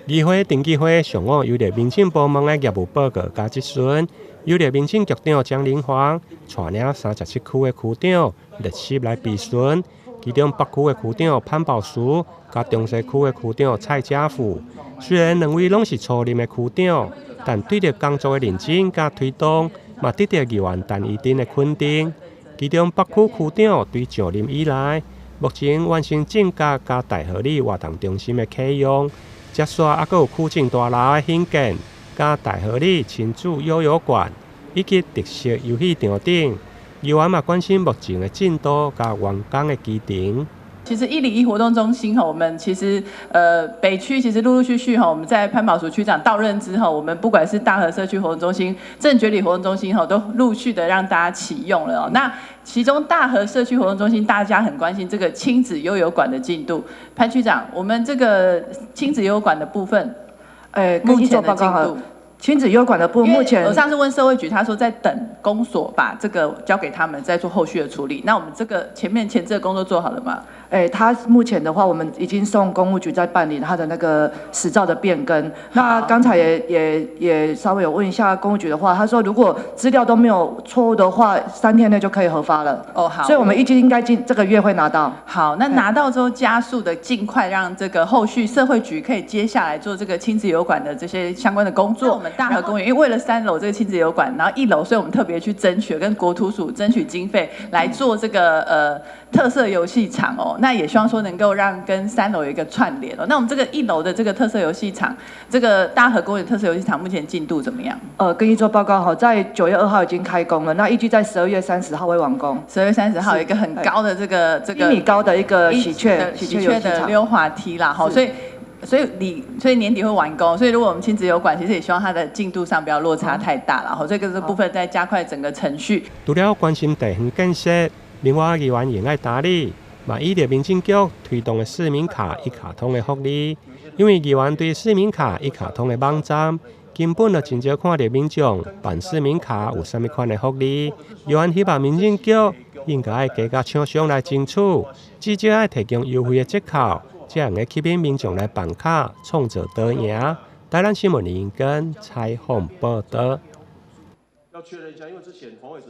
议会定期会上午由民政部门的业务报告加质询，由民政局长江玲煌带领37区的区长列席来备询，其中北区的区长潘宝书加中西区的区长蔡家富，虽然两位拢是初任的区长，但对着工作的认真加推动，嘛得到议员陈怡珍的肯定。其中北区区长对上任以来，目前完成正甲加大合里活动中心的启用，接刷还有区政大楼的兴建，加大合里亲子幼幼馆以及特色游戏场等。议员嘛关心目前的进度加完工的期程。其实101活动中心我们其实北区其实陆陆续续我们在潘宝淑区长到任之后，我们不管是大和社区活动中心、正觉里活动中心都陆续的让大家启用了那其中大和社区活动中心，大家很关心这个亲子悠游馆的进度。潘区长，我们这个亲子悠游馆的部分，目前的进度。亲子幼馆的部分，目前我上次问社会局，他说在等公所把这个交给他们，再做后续的处理。那我们这个前置的工作做好了吗？他目前的话，我们已经送公务局在办理他的那个执照的变更。那刚才也稍微有问一下公务局的话，他说如果资料都没有错误的话，3天内就可以核发了。哦，好。所以我们预计应该这个月会拿到。好，那拿到之后加速的尽快让这个后续社会局可以接下来做这个亲子游馆的这些相关的工作。我们大和公园因为为了3楼这个亲子游馆，然后1楼，所以我们特别去争取跟国土署争取经费来做这个特色游戏场那也希望说能够让跟3楼有一个串联那我们这个1楼的这个特色游戏场，这个大和公园特色游戏场目前进度怎么样？跟你做报告在9月2号已经开工了，那预计在12月30号会完工。12月30号有一个很高的这个1米高的一个喜鹊的溜滑梯啦所以年底会完工，所以如果我们亲子游馆，其实也希望它的进度上不要落差太大了所以这个部分再加快整个程序。除了关心地方建设，另外议员也爱打理，嘛依着民政局推动的市民卡一卡通的福利，因为议员对市民卡一卡通的网站根本就真少看到民众办市民卡有啥物款的福利，议员希望民政局应该加甲厂商来争取，至少要提供优惠的折扣。这样的吸引民众来办卡，创造多赢。台南新闻林跟采访报道。要确认一下，因为之前黄伟哲。